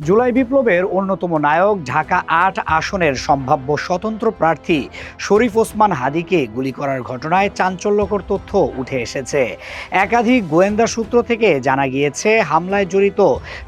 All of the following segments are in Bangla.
জুলাই বিপ্লবের অন্যতম নায়ক ঢাকা-৮ আসনের সম্ভাব্য স্বতন্ত্র প্রার্থী শরীফ ওসমান হাদীকে গুলি করার ঘটনায় চাঞ্চল্যকর তথ্য উঠে এসেছে। একাধিক গোয়েন্দা সূত্র থেকে জানা গিয়েছে, হামলায় জড়িত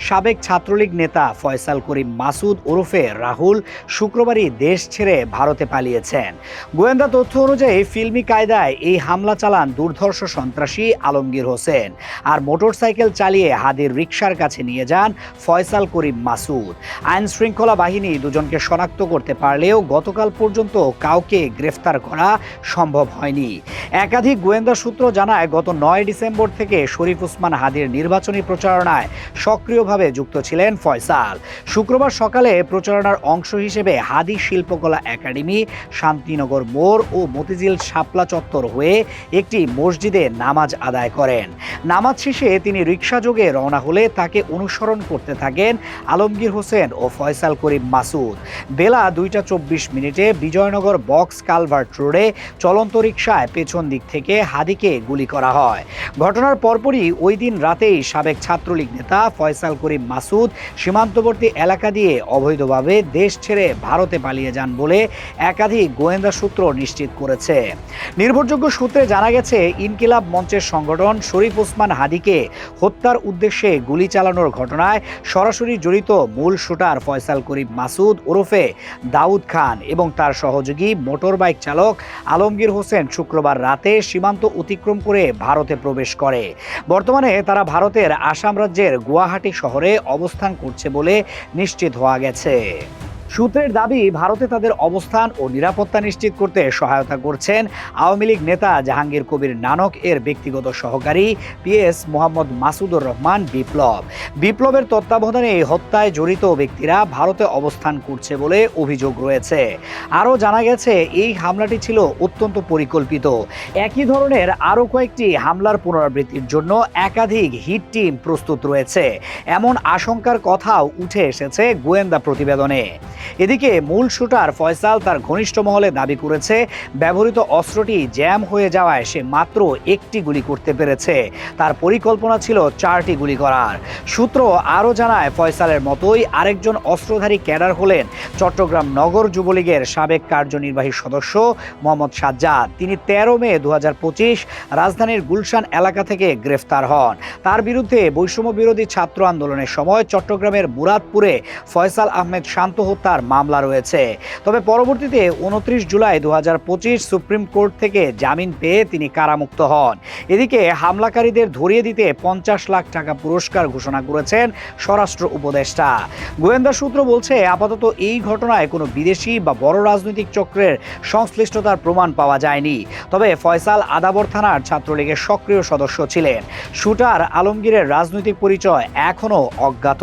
সাবেক ছাত্রলীগ নেতা ফয়সাল করিম মাসুদ ওরফে রাহুল শুক্রবারই দেশ ছেড়ে ভারতে পালিয়েছেন। গোয়েন্দা তথ্য অনুযায়ী ফিল্মি কায়দায় এই হামলা চালান দুর্ধর্ষ সন্ত্রাসী আলমগীর হোসেন, আর মোটরসাইকেল চালিয়ে হাদীর রিকশার কাছে নিয়ে যান ফয়সাল করিম মাসুদ। আইন শৃঙ্খলা বাহিনী দুজনকে শনাক্ত করতে পারলেও গতকাল পর্যন্ত কাউকে গ্রেফতার করা সম্ভব হয়নি। একাধিক গোয়েন্দা সূত্র জানায়, গত ৯ ডিসেম্বর থেকে শরীফ ওসমান হাদীর নির্বাচনী প্রচারণায় সক্রিয়ভাবে যুক্ত ছিলেন ফয়সাল। শুক্রবার সকালে প্রচারণার অংশ হিসেবে হাদী শিল্পকলা একাডেমি, শান্তিনগর মোড় ও মতিঝিল শাপলা চত্বর হয়ে একটি মসজিদে নামাজ আদায় করেন। নামাজ শেষে তিনি রিকশাযোগে রওনা হলে তাকে অনুসরণ করতে থাকেন আলমগীর হোসেন ও ফয়সাল করিম মাসুদ। বেলা ২টা ২৪ মিনিটে বিজয়নগর বক্স কালভার্ট রোডে চলন্ত রিকশায় পেছন দিক থেকে হাদীকে গুলি করা হয়। ঘটনার পরপরই ওই দিন রাতেই সাবেক ছাত্রলীগ নেতা ফয়সাল করিম মাসুদ সীমান্তবর্তী এলাকা দিয়ে অবৈধভাবে দেশ ছেড়ে ভারতে পালিয়ে যান বলে একাধিক গোয়েন্দা সূত্র নিশ্চিত করেছে। নির্ভরযোগ্য সূত্রে জানা গেছে, ইনকিলাব মঞ্চের সংগঠন শরীফ ওসমান হাদীকে হত্যার উদ্দেশ্যে গুলি চালানোর ঘটনায় সরাসরি জড়িত মূল শুটার ফয়সাল করিম মাসুদ ওরফে দাউদ খান এবং তার সহযোগী মোটরবাইক চালক আলমগীর হোসেন শুক্রবার রাতে সীমান্ত অতিক্রম করে ভারতে প্রবেশ করে। বর্তমানে তারা ভারতের আসাম রাজ্যের গুয়াহাটি শহরে অবস্থান করছে বলে নিশ্চিত হওয়া গেছে। সূত্রের দাবি, ভারতে তাদের অবস্থান ও নিরাপত্তা নিশ্চিত করতে সহায়তা করছেন আওয়ামী লীগ নেতা জাহাঙ্গীর কবির নানক এর ব্যক্তিগত সহকারী পিএস মোহাম্মদ মাসুদুর রহমান বিপ্লব। বিপ্লবের তত্ত্বাবধানে এই হত্যায় জড়িত ব্যক্তিরা ভারতে অবস্থান করছে বলে অভিযোগ রয়েছে। আরও জানা গেছে, এই হামলাটি ছিল অত্যন্ত পরিকল্পিত। একই ধরনের আরও কয়েকটি হামলার পুনরাবৃত্তির জন্য একাধিক হিট টিম প্রস্তুত রয়েছে, এমন আশঙ্কার কথাও উঠে এসেছে গোয়েন্দা প্রতিবেদনে। এদিকে মূল শুটার ফয়সাল তার ঘনিষ্ঠ মহলে দাবি করেছে, ব্যবহৃত অস্ত্রটি জ্যাম হয়ে যাওয়ায় সে মাত্র একটি গুলি করতে পেরেছে। তার পরিকল্পনা ছিল 4টি গুলি করার। সূত্র আরও জানায়, ফয়সালের মতোই আরেকজন অস্ত্রধারী ক্যাডার হলেন চট্টগ্রাম নগর যুবলীগের সাবেক কার্যনির্বাহী সদস্য মোহাম্মদ সাজ্জাদ। তিনি 13 মে 2025 রাজধানীর গুলশান এলাকা থেকে গ্রেফতার হন। তার বিরুদ্ধে বৈষম্য বিরোধী ছাত্র আন্দোলনের সময় চট্টগ্রামের মুরাদপুরে ফয়সাল আহমেদ শান্ত হত্যার মামলা রয়েছে। তবে পরবর্তীতে 29 জুলাই 2025 সুপ্রিম কোর্ট থেকে জামিন পেয়ে তিনি কারামুক্ত হন। এদিকে হামলাকারীদের ধরিয়ে দিতে 50 লাখ টাকা পুরস্কার ঘোষণা করেছেন স্বরাষ্ট্র উপদেষ্টা। গোয়েন্দা সূত্র বলছে, আপাতত এই ঘটনায় কোনো বিদেশি বা বড় রাজনৈতিক চক্রের সংশ্লিষ্টতার প্রমাণ পাওয়া যায়নি। তবে ফয়সাল আদাবর থানার ছাত্রলীগের সক্রিয় সদস্য ছিলেন। শুটার আলমগীরের রাজনৈতিক পরিচয় এখনও অজ্ঞাত।